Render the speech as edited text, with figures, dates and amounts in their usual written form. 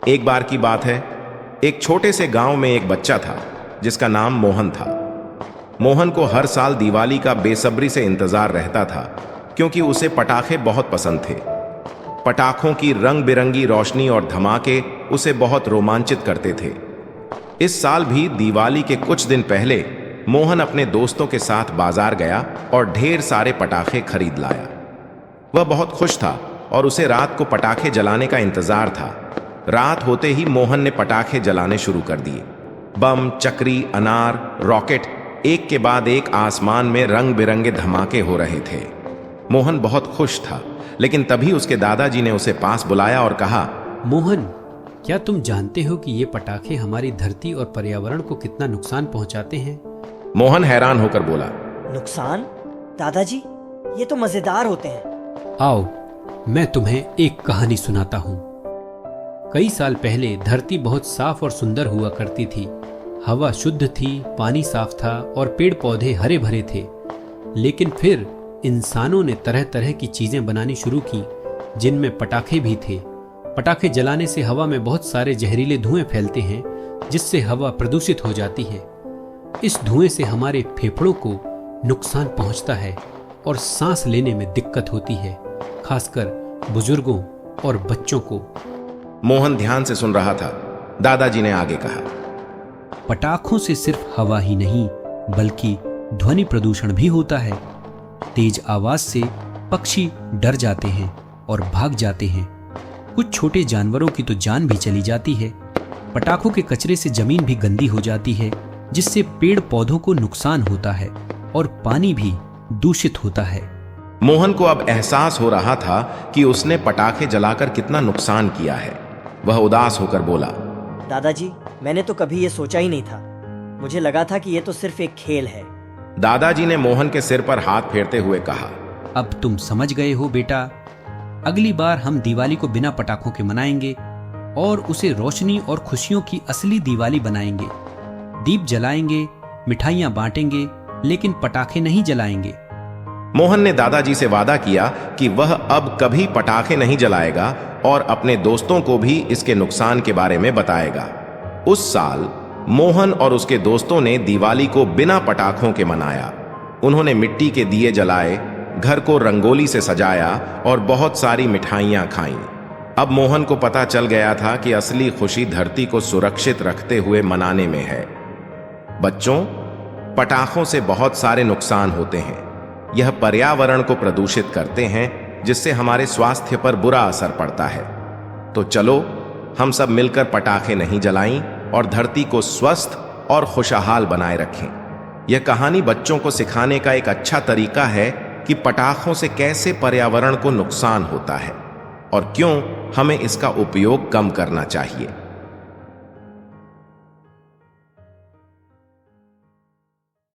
एक बार की बात है, एक छोटे से गांव में एक बच्चा था जिसका नाम मोहन था। मोहन को हर साल दिवाली का बेसब्री से इंतजार रहता था, क्योंकि उसे पटाखे बहुत पसंद थे। पटाखों की रंग बिरंगी रोशनी और धमाके उसे बहुत रोमांचित करते थे। इस साल भी दिवाली के कुछ दिन पहले मोहन अपने दोस्तों के साथ बाजार गया और ढेर सारे पटाखे खरीद लाया। वह बहुत खुश था और उसे रात को पटाखे जलाने का इंतजार था। रात होते ही मोहन ने पटाखे जलाने शुरू कर दिए। बम, चक्री, अनार, रॉकेट, एक के बाद एक आसमान में रंग बिरंगे धमाके हो रहे थे। मोहन बहुत खुश था, लेकिन तभी उसके दादाजी ने उसे पास बुलाया और कहा, मोहन, क्या तुम जानते हो कि ये पटाखे हमारी धरती और पर्यावरण को कितना नुकसान पहुंचाते हैं? मोहन हैरान होकर बोला, नुकसान? दादाजी, ये तो मजेदार होते हैं। आओ, मैं तुम्हें एक कहानी सुनाता हूँ। कई साल पहले धरती बहुत साफ और सुंदर हुआ करती थी। हवा शुद्ध थी, पानी साफ था और पेड़ पौधे हरे भरे थे। लेकिन फिर इंसानों ने तरह तरह की चीजें बनानी शुरू की, जिनमें पटाखे भी थे। पटाखे जलाने से हवा में बहुत सारे जहरीले धुएं फैलते हैं, जिससे हवा प्रदूषित हो जाती है। इस धुएं से हमारे फेफड़ों को नुकसान पहुंचता है और सांस लेने में दिक्कत होती है, खासकर बुजुर्गों और बच्चों को। मोहन ध्यान से सुन रहा था। दादाजी ने आगे कहा, पटाखों से सिर्फ हवा ही नहीं, बल्कि ध्वनि प्रदूषण भी होता है। तेज आवाज से पक्षी डर जाते हैं और भाग जाते हैं। कुछ छोटे जानवरों की तो जान भी चली जाती है। पटाखों के कचरे से जमीन भी गंदी हो जाती है, जिससे पेड़ पौधों को नुकसान होता है और पानी भी दूषित होता है। मोहन को अब एहसास हो रहा था कि उसने पटाखे जलाकर कितना नुकसान किया है। वह उदास होकर बोला, दादाजी, मैंने तो कभी ये सोचा ही नहीं था। मुझे लगा था कि ये तो सिर्फ एक खेल है। दादाजी ने मोहन के सिर पर हाथ फेरते हुए कहा, अब तुम समझ गए हो बेटा। अगली बार हम दिवाली को बिना पटाखों के मनाएंगे और उसे रोशनी और खुशियों की असली दिवाली बनाएंगे। दीप जलाएंगे, मिठाइयां बांटेंगे, लेकिन पटाखे नहीं जलाएंगे। मोहन ने दादाजी से वादा किया कि वह अब कभी पटाखे नहीं जलाएगा और अपने दोस्तों को भी इसके नुकसान के बारे में बताएगा। उस साल मोहन और उसके दोस्तों ने दिवाली को बिना पटाखों के मनाया। उन्होंने मिट्टी के दिए जलाए, घर को रंगोली से सजाया और बहुत सारी मिठाइयां खाईं। अब मोहन को पता चल गया था कि असली खुशी धरती को सुरक्षित रखते हुए मनाने में है। बच्चों, पटाखों से बहुत सारे नुकसान होते हैं। यह पर्यावरण को प्रदूषित करते हैं, जिससे हमारे स्वास्थ्य पर बुरा असर पड़ता है। तो चलो हम सब मिलकर पटाखे नहीं जलाएं और धरती को स्वस्थ और खुशहाल बनाए रखें। यह कहानी बच्चों को सिखाने का एक अच्छा तरीका है कि पटाखों से कैसे पर्यावरण को नुकसान होता है और क्यों हमें इसका उपयोग कम करना चाहिए।